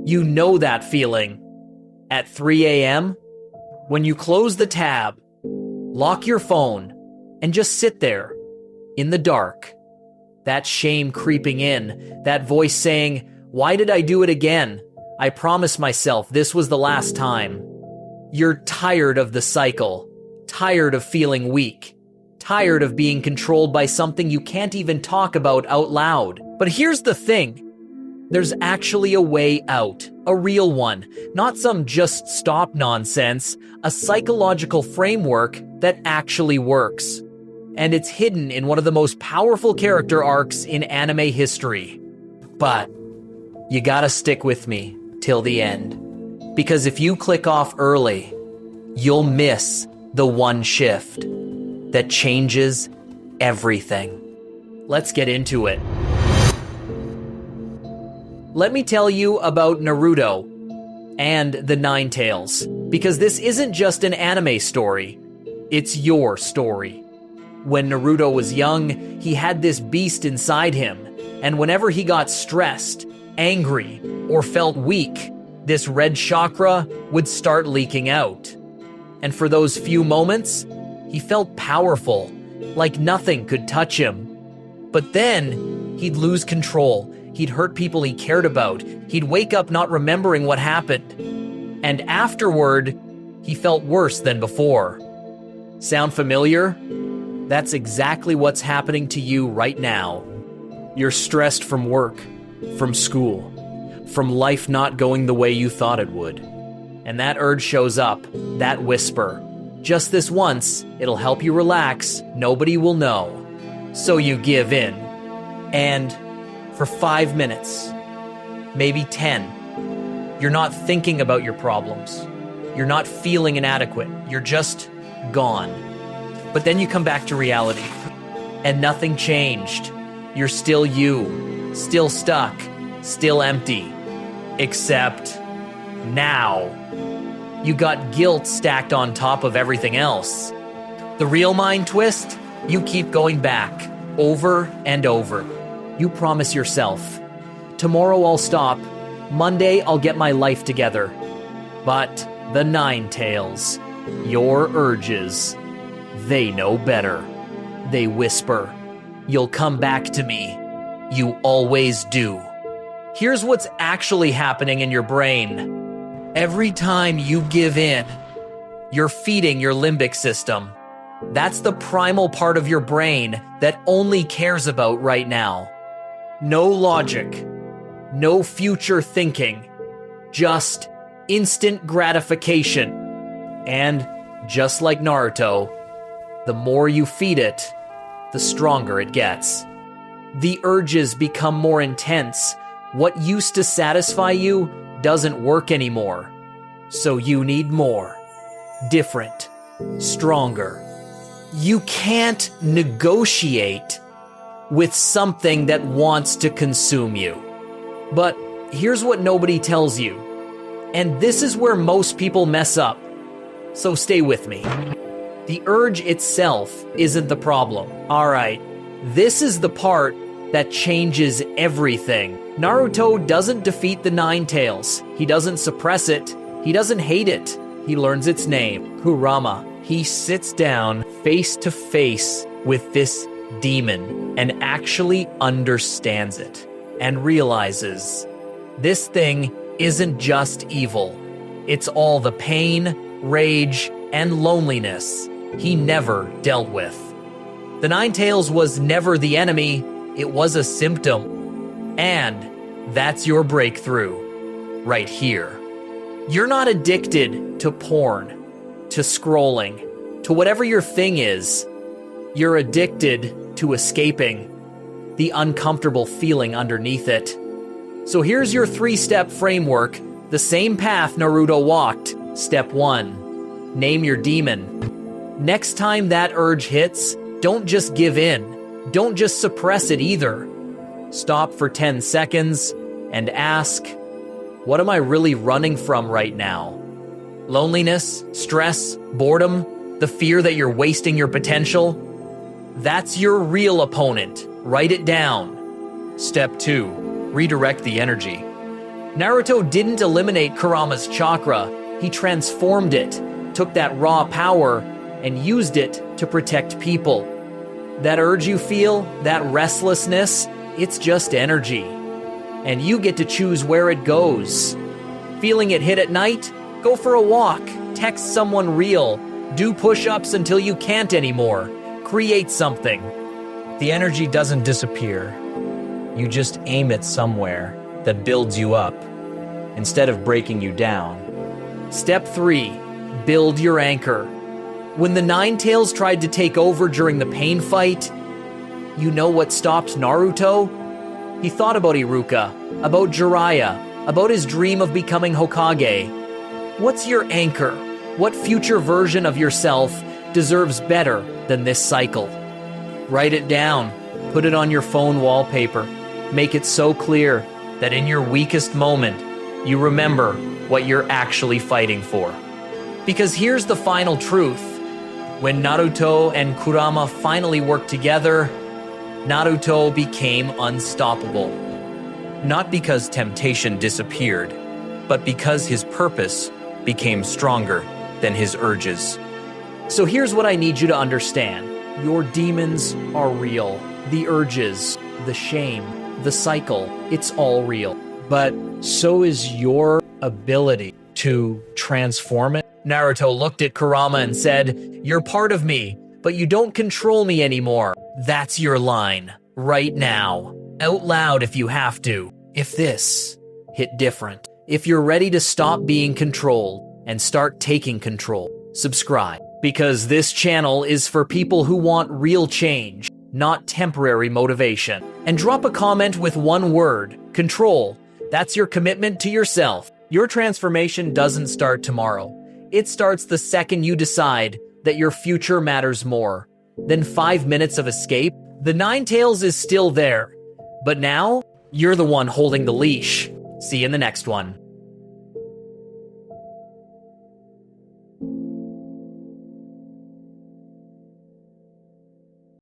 You know that feeling. At 3 a.m., when you close the tab, lock your phone, and just sit there, in the dark. That shame creeping in, that voice saying, "Why did I do it again? I promised myself this was the last time." You're tired of the cycle, tired of feeling weak, tired of being controlled by something you can't even talk about out loud. But here's the thing. There's actually a way out, a real one, not some just stop nonsense, a psychological framework that actually works. And it's hidden in one of the most powerful character arcs in anime history. But you gotta stick with me till the end. Because if you click off early, you'll miss the one shift that changes everything. Let's get into it. Let me tell you about Naruto and the Nine Tails, because this isn't just an anime story, it's your story. When Naruto was young, he had this beast inside him, and whenever he got stressed, angry, or felt weak, this red chakra would start leaking out. And for those few moments, he felt powerful, like nothing could touch him. But then, he'd lose control. He'd hurt people he cared about. He'd wake up not remembering what happened. And afterward, he felt worse than before. Sound familiar? That's exactly what's happening to you right now. You're stressed from work, from school, from life not going the way you thought it would. And that urge shows up, that whisper. Just this once, it'll help you relax, nobody will know. So you give in. And for 5 minutes, maybe 10, you're not thinking about your problems. You're not feeling inadequate. You're just gone. But then you come back to reality, and nothing changed. You're still you, still stuck, still empty. Except now, you got guilt stacked on top of everything else. The real mind twist? You keep going back, over and over. You promise yourself, tomorrow I'll stop, Monday I'll get my life together. But the Nine Tails, your urges, they know better. They whisper, "You'll come back to me. You always do." Here's what's actually happening in your brain. Every time you give in, you're feeding your limbic system. That's the primal part of your brain that only cares about right now. No logic, no future thinking, just instant gratification. And just like Naruto, the more you feed it, the stronger it gets. The urges become more intense. What used to satisfy you doesn't work anymore. So you need more, different, stronger. You can't negotiate with something that wants to consume you. But here's what nobody tells you. And this is where most people mess up. So stay with me. The urge itself isn't the problem. Alright, this is the part that changes everything. Naruto doesn't defeat the Nine Tails. He doesn't suppress it. He doesn't hate it. He learns its name, Kurama. He sits down face to face with this demon and actually understands it and realizes this thing isn't just evil. It's all the pain, rage, and loneliness he never dealt with. The Nine Tails was never the enemy, it was a symptom. And that's your breakthrough, right here. You're not addicted to porn, to scrolling, to whatever your thing is. You're addicted to escaping the uncomfortable feeling underneath it. So here's your 3-step framework, the same path Naruto walked. Step 1, name your demon. Next time that urge hits, don't just give in. Don't just suppress it either. Stop for 10 seconds and ask, what am I really running from right now? Loneliness, stress, boredom, the fear that you're wasting your potential? That's your real opponent. Write it down. Step 2, redirect the energy. Naruto didn't eliminate Kurama's chakra, he transformed it, took that raw power, and used it to protect people. That urge you feel, that restlessness, it's just energy. And you get to choose where it goes. Feeling it hit at night? Go for a walk, text someone real, do push-ups until you can't anymore, create something. The energy doesn't disappear. You just aim it somewhere that builds you up, instead of breaking you down. Step 3. Build your anchor. When the Nine Tails tried to take over during the pain fight, you know what stopped Naruto? He thought about Iruka, about Jiraiya, about his dream of becoming Hokage. What's your anchor? What future version of yourself deserves better than this cycle? Write it down. Put it on your phone wallpaper. Make it so clear that in your weakest moment, you remember what you're actually fighting for. Because here's the final truth. When Naruto and Kurama finally worked together, Naruto became unstoppable. Not because temptation disappeared, but because his purpose became stronger than his urges. So here's what I need you to understand. Your demons are real. The urges, the shame, the cycle, it's all real. But so is your ability to transform it. Naruto looked at Kurama and said, "You're part of me, but you don't control me anymore." That's your line, right now. Out loud if you have to. If this hit different. If you're ready to stop being controlled and start taking control, subscribe. Because this channel is for people who want real change, not temporary motivation. And drop a comment with one word, control. That's your commitment to yourself. Your transformation doesn't start tomorrow. It starts the second you decide that your future matters more than 5 minutes of escape. The Nine Tails is still there, but now you're the one holding the leash. See you in the next one.